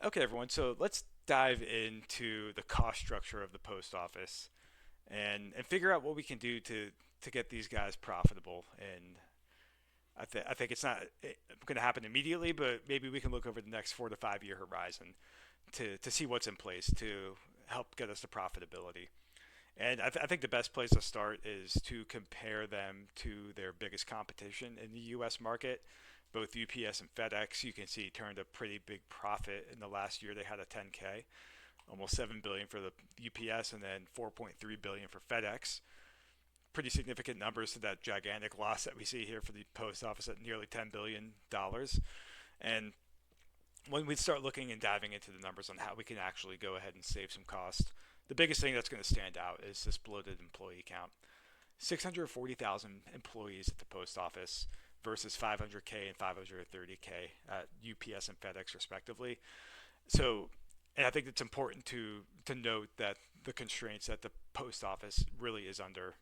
Okay, everyone. So let's dive into the cost structure of the post office and figure out what we can do to get these guys profitable. And I think it's not going to happen immediately, but maybe we can look over the next 4 to 5 year horizon to see what's in place to help get us to profitability. And I think the best place to start is to compare them to their biggest competition in the U.S. market. Both UPS and FedEx, you can see, turned a pretty big profit in the last year. They had a 10K, almost 7 billion for the UPS, and then 4.3 billion for FedEx. Pretty significant numbers to that gigantic loss that we see here for the post office at nearly $10 billion. And when we start looking and diving into the numbers on how we can actually go ahead and save some cost, the biggest thing that's going to stand out is this bloated employee count. 640,000 employees at the post office versus 500K and 530K at UPS and FedEx respectively. So, and I think it's important to note that the constraints that the post office really is under.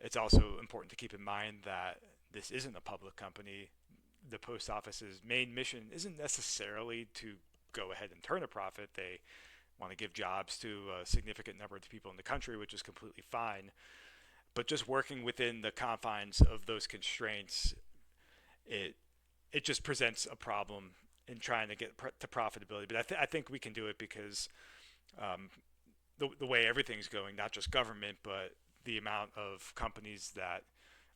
It's also important to keep in mind that this isn't a public company. The post office's main mission isn't necessarily to go ahead and turn a profit. They want to give jobs to a significant number of people in the country, which is completely fine. But just working within the confines of those constraints, it it just presents a problem in trying to get to profitability. But I think we can do it because um, the way everything's going, not just government, but the amount of companies that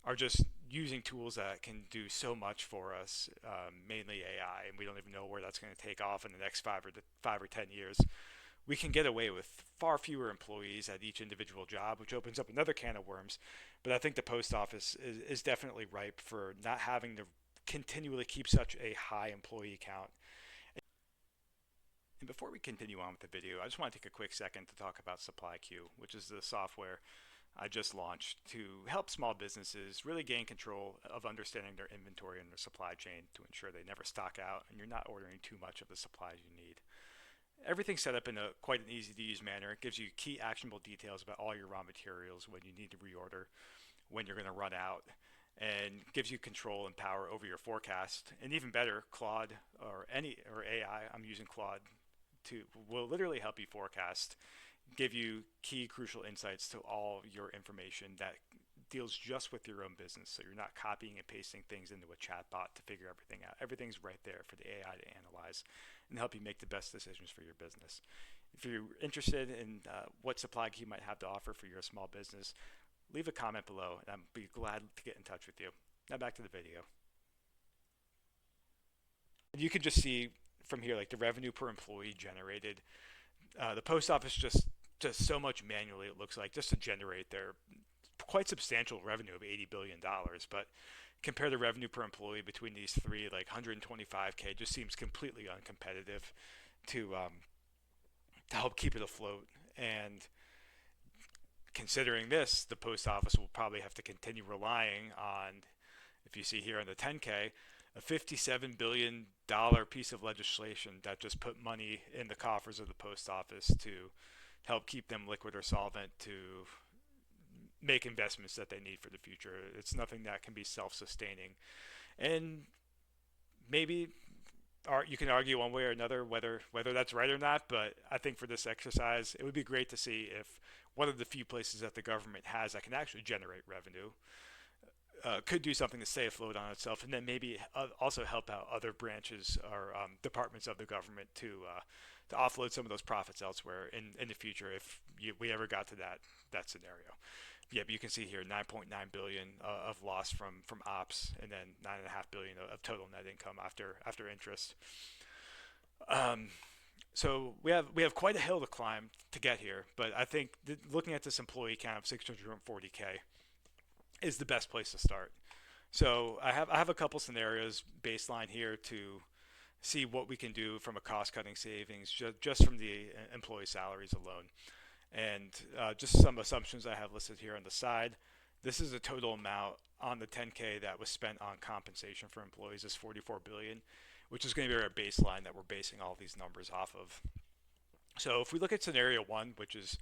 are just using tools that can do so much for us, mainly AI, and we don't even know where that's going to take off in the next 5 or 10 years. We can get away with far fewer employees at each individual job, which opens up another can of worms. But I think the post office is definitely ripe for not having to continually keep such a high employee count. And before we continue on with the video, I just want to take a quick second to talk about SupplyQ, which is the software I just launched to help small businesses really gain control of understanding their inventory and their supply chain to ensure they never stock out and you're not ordering too much of the supplies you need. Everything's set up in a quite an easy to use manner. It gives you key actionable details about all your raw materials, when you need to reorder, when you're going to run out, and gives you control and power over your forecast. And even better, Claude or AI, I'm using Claude to will literally help you forecast, give you key crucial insights to all your information that deals just with your own business. So you're not copying and pasting things into a chatbot to figure everything out. Everything's right there for the AI to analyze and help you make the best decisions for your business. If you're interested in what SupplyQ might have to offer for your small business, leave a comment below and I'd be glad to get in touch with you. Now back to the video. You can just see from here like the revenue per employee generated. The post office just does so much manually, it looks like, just to generate their quite substantial revenue of $80 billion. But compare the revenue per employee between these three, like 125K, just seems completely uncompetitive to help keep it afloat. And considering this, the post office will probably have to continue relying on, if you see here on the 10K, a $57 billion piece of legislation that just put money in the coffers of the post office to help keep them liquid or solvent to make investments that they need for the future. It's nothing that can be self-sustaining. And maybe you can argue one way or another whether that's right or not, but I think for this exercise, it would be great to see if one of the few places that the government has that can actually generate revenue could do something to stay afloat on itself, and then maybe also help out other branches or departments of the government to offload some of those profits elsewhere in the future if we ever got to that scenario. Yeah, but you can see here 9.9 billion of loss from ops, and then 9.5 billion of total net income after interest. Um, so we have quite a hill to climb to get here, but I think looking at this employee count of 640K is the best place to start. So I have a couple scenarios baseline here to see what we can do from a cost cutting savings just from the employee salaries alone. And just some assumptions I have listed here on the side. This is the total amount on the 10K that was spent on compensation for employees is 44 billion, which is going to be our baseline that we're basing all these numbers off of. So if we look at scenario one, which is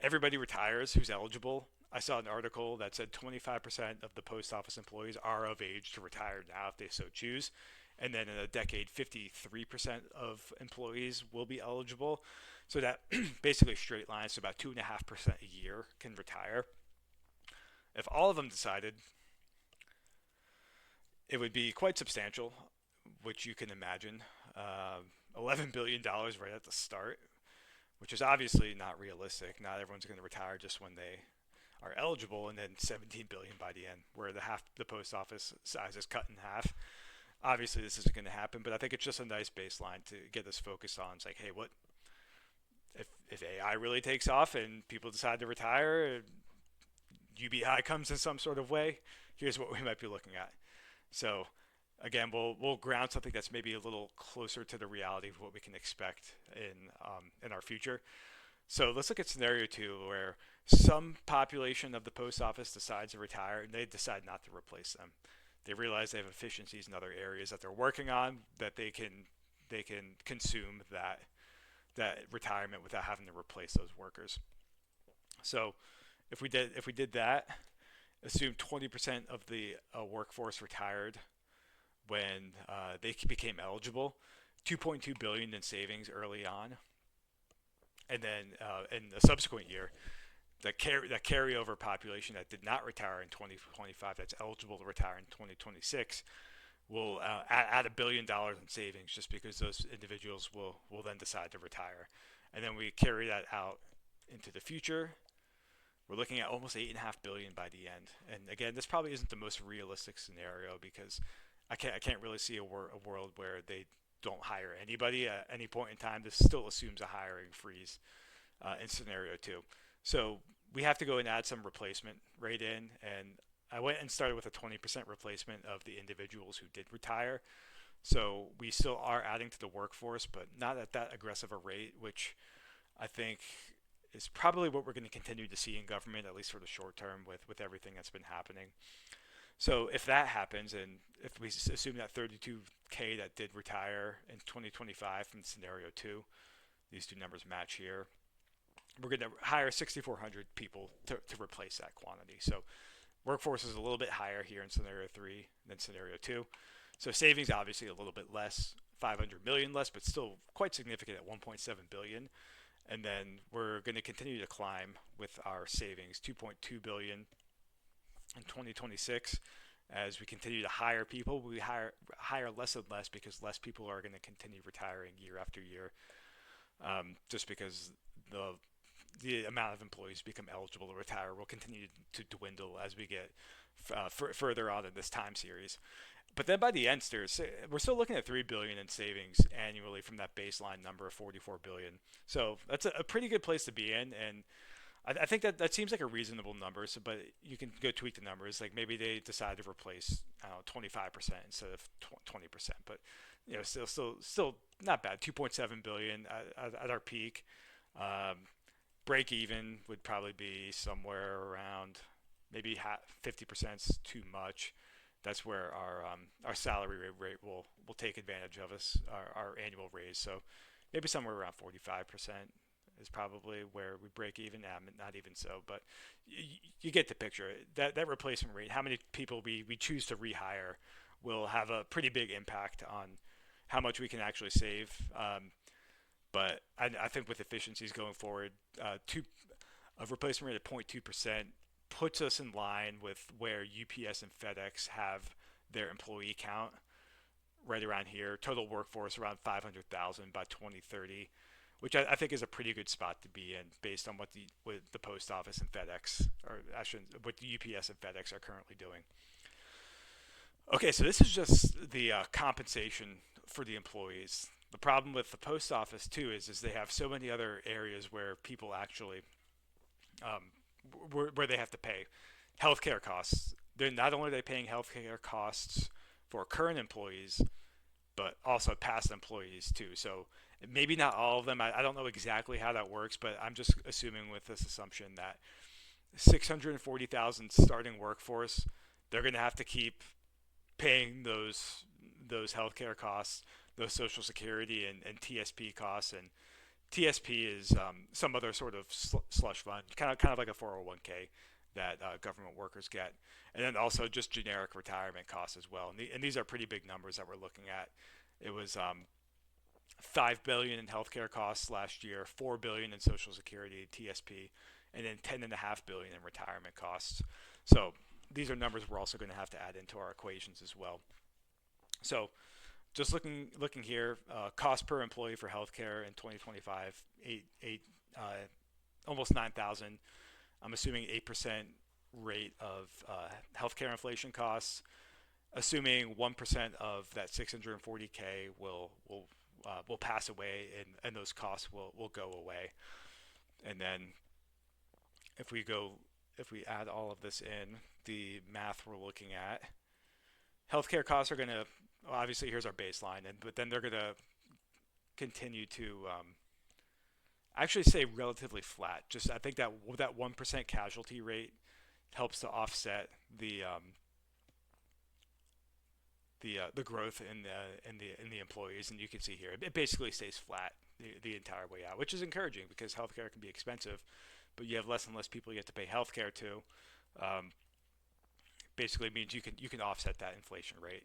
everybody retires who's eligible. I saw an article that said 25% of the post office employees are of age to retire now if they so choose. and then in a decade, 53% of employees will be eligible. So that basically straight lines, so about 2.5% a year can retire. If all of them decided, it would be quite substantial, which you can imagine. Uh, $11 billion right at the start, which is obviously not realistic. Not everyone's going to retire just when they are eligible, and then 17 billion by the end, where the post office size is cut in half. Obviously, this isn't going to happen, but I think it's just a nice baseline to get us focused on. It's like, hey, what if AI really takes off and people decide to retire? UBI comes in some sort of way. Here's what we might be looking at. So again, we'll ground something that's maybe a little closer to the reality of what we can expect in our future. So let's look at scenario two, where some population of the post office decides to retire and they decide not to replace them. They realize they have efficiencies in other areas that they're working on, that they can consume that retirement without having to replace those workers. So if we did that, assume 20% of the workforce retired when they became eligible, 2.2 billion in savings early on, and then in the subsequent year, the carryover population that did not retire in 2025 that's eligible to retire in 2026 will add $1 billion in savings, just because those individuals will then decide to retire, and then we carry that out into the future. We're looking at almost 8.5 billion by the end. And again, this probably isn't the most realistic scenario, because I can't really see a world where they don't hire anybody at any point in time. This still assumes a hiring freeze in scenario two. So we have to go and add some replacement rate in, and I went and started with a 20% replacement of the individuals who did retire. So we still are adding to the workforce, but not at that aggressive a rate, which I think is probably what we're going to continue to see in government, at least for the short term, with everything that's been happening. So if that happens, and if we assume that 32K that did retire in 2025 from scenario two, these two numbers match here, we're going to hire 6,400 people to replace that quantity. So workforce is a little bit higher here in scenario three than scenario two. So savings obviously a little bit less, 500 million less, but still quite significant at 1.7 billion. And then we're going to continue to climb with our savings, 2.2 billion in 2026. As we continue to hire people, we hire less and less, because less people are going to continue retiring year after year, just because the amount of employees become eligible to retire will continue to dwindle as we get further on in this time series. But then by the end, we're still looking at 3 billion in savings annually from that baseline number of 44 billion. So that's a pretty good place to be in, and I think that seems like a reasonable number. So, but you can go tweak the numbers. Like maybe they decide to replace 25% instead of 20%, but still not bad. 2.7 billion at our peak. Break even would probably be somewhere around maybe 50% is too much. That's where our salary rate will take advantage of us, our annual raise. So maybe somewhere around 45% is probably where we break even. Not even so, but you get the picture. That replacement rate, how many people we choose to rehire, will have a pretty big impact on how much we can actually save. But I think with efficiencies going forward, a replacement rate of 0.2% puts us in line with where UPS and FedEx have their employee count, right around here. Total workforce around 500,000 by 2030, which I think is a pretty good spot to be in based on what the post office and FedEx, or actually what the UPS and FedEx are currently doing. Okay, so this is just the compensation for the employees. The problem with the post office too is they have so many other areas where people actually um, where they have to pay healthcare costs. They're not only are they paying healthcare costs for current employees, but also past employees too. So maybe not all of them. I don't know exactly how that works, but I'm just assuming with this assumption that 640,000 starting workforce, they're going to have to keep paying those healthcare costs, those Social Security and TSP costs, and TSP is some other sort of slush fund, kind of like a 401k that government workers get, and then also just generic retirement costs as well. And these are pretty big numbers that we're looking at. It was 5 billion in healthcare costs last year, 4 billion in Social Security, TSP, and then 10.5 billion in retirement costs. So these are numbers we're also going to have to add into our equations as well. So just looking here, cost per employee for healthcare in 2025, almost 9,000. I'm assuming 8% rate of healthcare inflation costs, assuming 1% of that 640K will pass away, and those costs will go away. And then if we add all of this in, the math we're looking at, healthcare costs are going to, obviously here's our baseline, but then they're going to continue to actually stay relatively flat. Just I think that 1% casualty rate helps to offset the growth in the employees, and you can see here it basically stays flat the entire way out, which is encouraging because healthcare can be expensive, but you have less and less people you have to pay healthcare to. Basically means you can offset that inflation rate,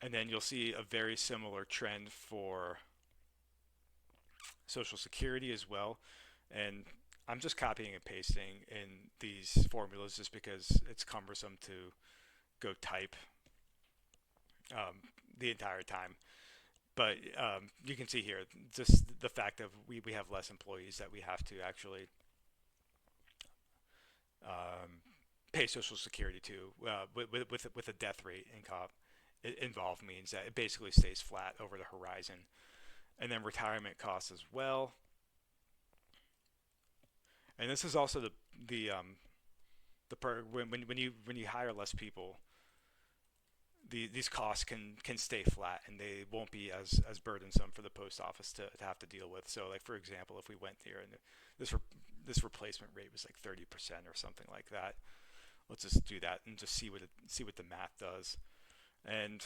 and then you'll see a very similar trend for Social Security as well. And I'm just copying and pasting in these formulas just because it's cumbersome to go type the entire time. But you can see here just the fact that we have less employees that we have to actually pay Social Security to, with a death rate involved means that it basically stays flat over the horizon. And then retirement costs as well. And this is also when you hire less people, these costs can stay flat and they won't be as burdensome for the post office to have to deal with. So like for example, if we went there and this replacement rate was like 30% or something like that, let's just do that and just see what the math does. And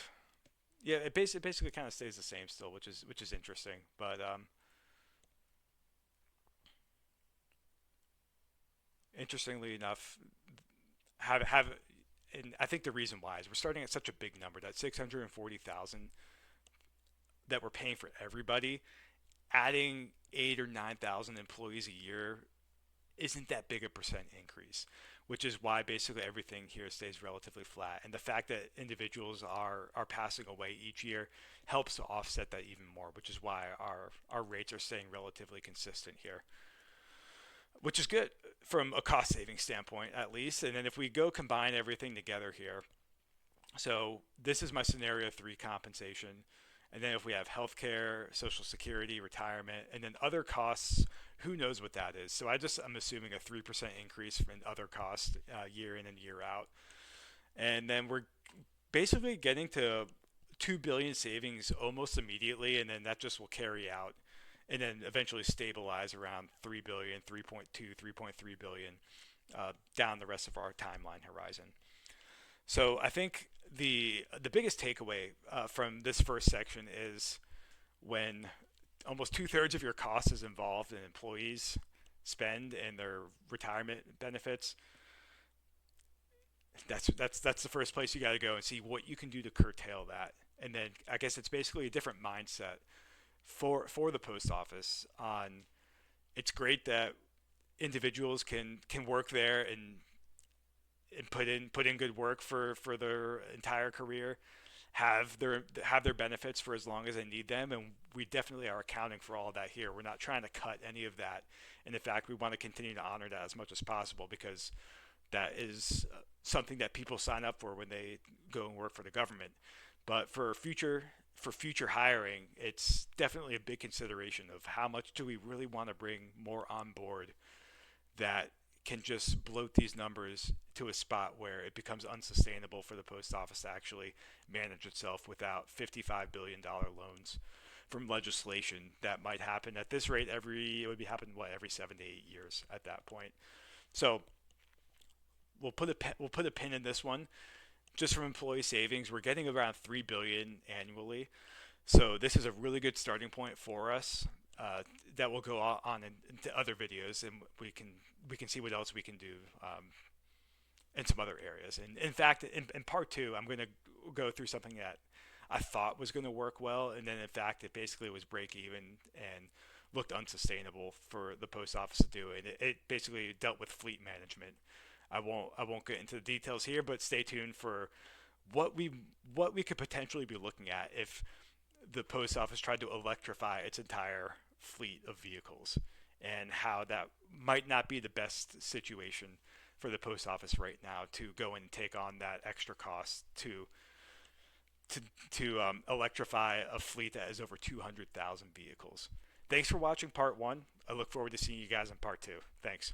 yeah, it basically kind of stays the same still, which is interesting. But interestingly enough, have and I think the reason why is we're starting at such a big number, that 640,000 that we're paying for everybody. Adding 8 or 9,000 employees a year isn't that big a percent increase, which is why basically everything here stays relatively flat. And the fact that individuals are passing away each year helps to offset that even more, which is why our rates are staying relatively consistent here, which is good from a cost saving standpoint at least. And then if we go combine everything together here, so this is my scenario 3 compensation. And then if we have healthcare, Social Security, retirement, and then other costs, who knows what that is. So I'm assuming a 3% increase in other costs year in and year out. And then we're basically getting to 2 billion savings almost immediately, and then that just will carry out and then eventually stabilize around 3 billion, 3.2, 3.3 billion down the rest of our timeline horizon. So I think the biggest takeaway from this first section is when almost 2/3 of your cost is involved in employees' spend and their retirement benefits. That's the first place you got to go and see what you can do to curtail that. And then I guess it's basically a different mindset for the post office. On it's great that individuals can work there and put in good work for their entire career, have their benefits for as long as they need them, and we definitely are accounting for all of that here. We're not trying to cut any of that, and in fact we want to continue to honor that as much as possible, because that is something that people sign up for when they go and work for the government. But for future hiring, it's definitely a big consideration of how much do we really want to bring more on board that can just bloat these numbers to a spot where it becomes unsustainable for the post office to actually manage itself without $55 billion loans from legislation that might happen at this rate it would be happening every 7 to 8 years at that point. So we'll put a pin in this one. Just from employee savings, we're getting around $3 billion annually. So this is a really good starting point for us. uh, that will go on into other videos, and we can see what else we can do in some other areas. And in fact, in part two, I'm going to go through something that I thought was going to work well, and then in fact, it basically was break even and looked unsustainable for the post office to do. And it basically dealt with fleet management. I won't get into the details here, but stay tuned for what we what we could potentially be looking at if the post office tried to electrify its entire fleet of vehicles, and how that might not be the best situation for the post office right now to go and take on that extra cost to electrify a fleet that is over 200,000 vehicles. Thanks for watching part one. I look forward to seeing you guys in part two. Thanks.